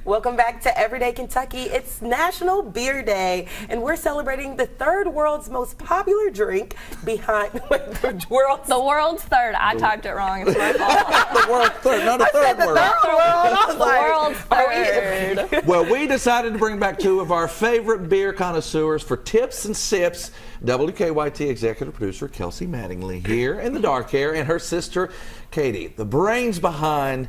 Welcome back to Everyday Kentucky. It's National Beer Day, and we're celebrating the third world's most popular drink behind the world's third. I typed it wrong. It's my fault. The world's third, not a third world. The world's third. Well, we decided to bring back two of our favorite beer connoisseurs for tips and sips. WKYT executive producer Kelsey Mattingly here in the dark hair, and her sister Katy, the brains behind,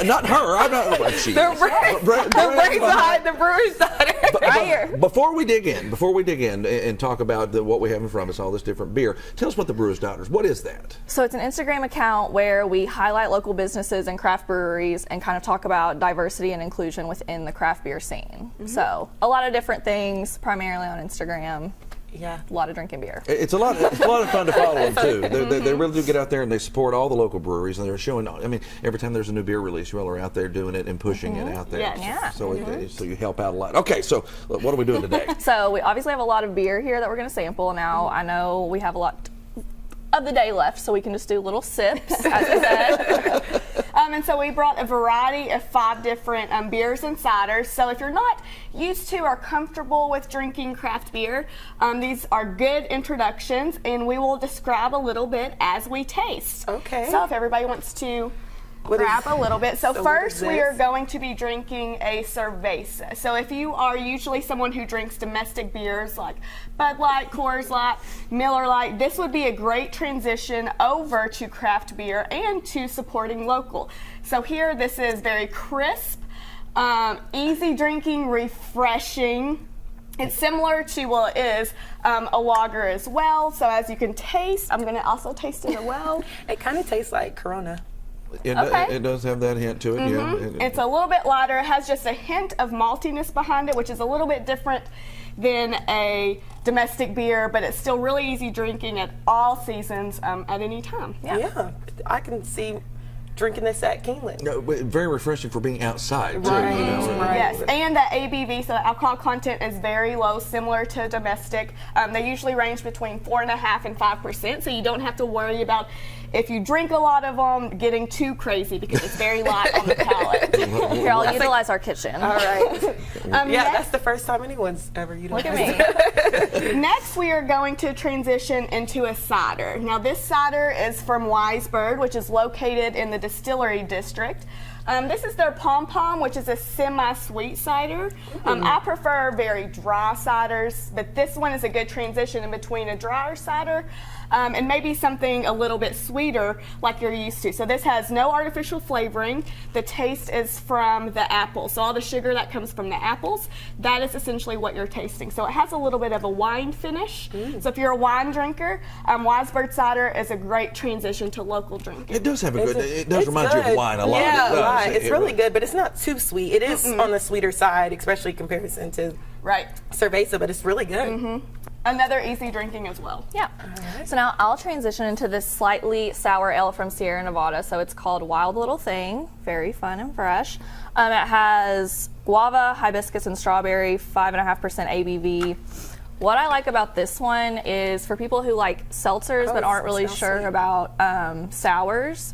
not her, I'm not, well, she the brains behind the Brewer's daughter. Right here. Before we dig in and talk about what we have in front of us, all this different beer, tell us what the Brewer's Daughters, what is that? So it's an Instagram account where we highlight local businesses and craft breweries and kind of talk about diversity and inclusion within the craft beer scene. So a lot of different things, primarily on Instagram. Yeah, a lot of drinking beer. It's a lot of fun to follow them too. They really do get out there and they support all the local breweries, and they're showing. I mean, every time there's a new beer release, you all are out there doing it and pushing it out there. Yeah. So you help out a lot. Okay, so what are we doing today? So we obviously have a lot of beer here that we're going to sample. Now I know we have a lot of the day left, so we can just do little sips, as I said. And so we brought a variety of 5 different beers and ciders. So if you're not used to or comfortable with drinking craft beer, these are good introductions, and we will describe a little bit as we taste. Okay. So if everybody wants to grab a little bit. So first we are going to be drinking a cerveza. So if you are usually someone who drinks domestic beers like Bud Light, Coors Light, Miller Lite, this would be a great transition over to craft beer and to supporting local. So here, this is very crisp, easy drinking, refreshing. It's similar to, well, it is a lager as well. So as you can taste, I'm going to also taste it as well. It kind of tastes like Corona. It does have that hint to it, yeah. It's a little bit lighter. It has just a hint of maltiness behind it, which is a little bit different than a domestic beer, but it's still really easy drinking at all seasons, at any time. Yeah, I can see drinking this at Keeneland. No, but very refreshing for being outside too. Right. You know? Right. Yes, and the ABV, so the alcohol content is very low, similar to domestic. They usually range between 4.5% and 5%, so you don't have to worry about, if you drink a lot of them, getting too crazy because it's very light on the palate. Here, I'll utilize our kitchen. All right. That's the first time anyone's ever utilized. Look at me. Next, we are going to transition into a cider. Now, this cider is from Wise Bird, which is located in the Distillery District. This is their Pom Pom, which is a semi-sweet cider. I prefer very dry ciders, but this one is a good transition in between a drier cider and maybe something a little bit sweeter like you're used to. So this has no artificial flavoring. The taste is from the apples. So all the sugar that comes from the apples, that is essentially what you're tasting. So it has a little bit of a wine finish. So if you're a wine drinker, Wise Bird cider is a great transition to local drinking. It does have it does remind you of wine a lot. Yeah, it does. a lot. It's really good, but it's not too sweet. It is on the sweeter side, especially in comparison to cerveza, but it's really good. Another easy drinking as well. Yeah. So now I'll transition into this slightly sour ale from Sierra Nevada. So it's called Wild Little Thing. Very fun and fresh. It has guava, hibiscus, and strawberry, 5.5% ABV. What I like about this one is for people who like seltzers but aren't really sure about sours,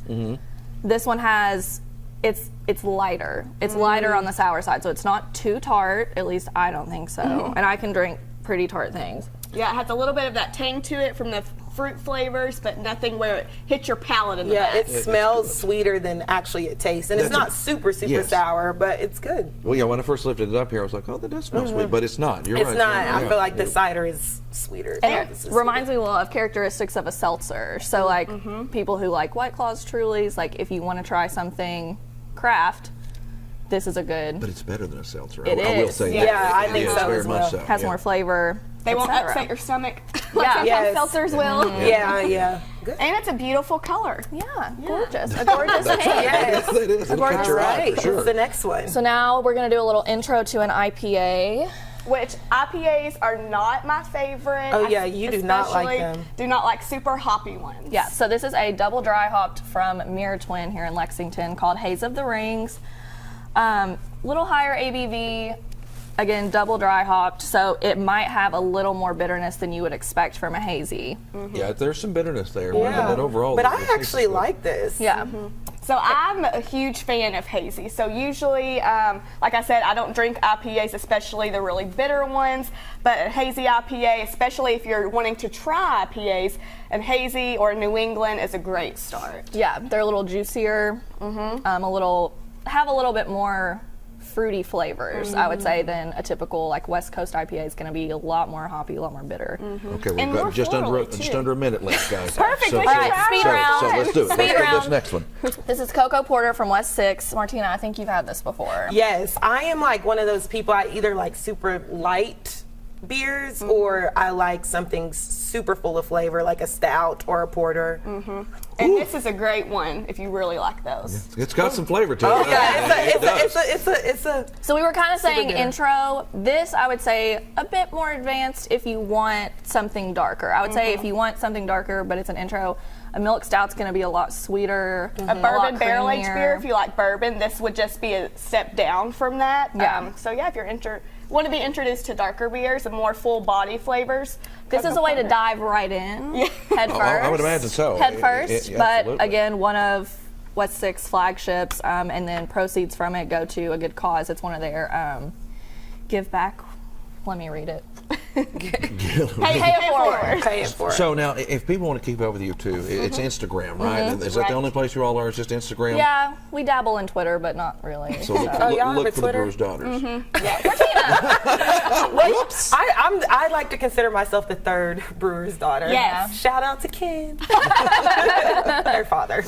this one has, it's lighter. It's lighter on the sour side, so it's not too tart, at least I don't think so. And I can drink pretty tart things. Yeah, it has a little bit of that tang to it from the fruit flavors, but nothing where it hits your palate in the back. It smells sweeter than actually it tastes. And it's not super sour, but it's good. Well, yeah, when I first lifted it up here, I was like, oh, that does smell sweet, but it's not. You're right. It's not. I feel like the cider is sweeter. And it reminds me of characteristics of a seltzer. So, like, people who like White Claws, Trulies, like, if you want to try something craft, this is a good. But it's better than a seltzer. It I will say that. Yeah, I think so very as much well. so. Has more flavor. They won't upset your stomach like Yeah. sometimes seltzers will. Yeah. Good. And it's a beautiful color. Yeah, gorgeous. A gorgeous paint. Yes. It is. It'll catch your eye for sure. What's the next one? So now we're going to do a little intro to an IPA. Which IPAs are not my favorite. Oh yeah, you do not like them. Do not like super hoppy ones. Yeah, so this is a double dry hopped from Mirror Twin here in Lexington called Haze of the Rings. Little higher ABV, again, double dry hopped, so it might have a little more bitterness than you would expect from a hazy. Yeah, there's some bitterness there. Yeah. But overall, I actually like this. Yeah. So I'm a huge fan of hazy. So usually, like I said, I don't drink IPAs, especially the really bitter ones, but a hazy IPA, especially if you're wanting to try IPAs, and hazy or New England is a great start. Yeah, they're a little juicier, have a little bit more fruity flavors, I would say, than a typical like West Coast IPA is going to be a lot more hoppy, a lot more bitter. Okay, we've And got more just florally, under a minute left, guys. Perfect, So, we so, can try speed so, round. so let's do it. Speed Let's do round. this next one. This is Cocoa Porter from West 6. Martina, I think you've had this before. Yes, I am like one of those people. I either like super light beers or I like something super full of flavor, like a stout or a porter. And this is a great one if you really like those. It's got some flavor to it. Oh yeah, It does. it's a. So we were kind of saying good. intro. This, I would say, a bit more advanced if you want something darker. I would say if you want something darker, but it's an intro, a milk stout's going to be a lot sweeter. A bourbon barrel aged beer, if you like bourbon, this would just be a step down from that. Yeah. So yeah, if you're want to be introduced to darker beers and more full body flavors, This is a way to dive right in, head first. I would imagine so. Head first, but absolutely. again, one of West 6 flagships, and then proceeds from it go to a good cause. It's one of their give back. Let me read it. Pay it forward. Pay it for it. So now, if people want to keep up with you too, it's Instagram, right? Is that Right. the only place you all are? Is just Instagram? Yeah, we dabble in Twitter, but not really. So look, Oh, y'all have look a for the Twitter? Brewer's Daughters. Whoops. I like to consider myself the third Brewer's daughter. Yes. Shout out to Ken. Their father.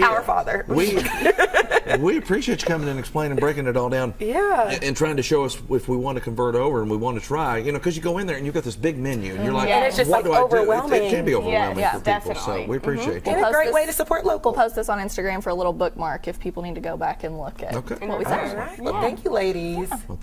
Our father. We appreciate you coming in and explaining, breaking it all down. Yeah. And trying to show us if we want to convert over and we want to try, because you go in there and you've got this big menu and you're like, And it's just, what like, do I do? overwhelming. It can be overwhelming Yeah, for people. definitely. So we appreciate you. And a post great this- way to support local. We'll post this on Instagram for a little bookmark if people need to go back and look at Okay. what we All said. right. Well, thank you, ladies. Well, thank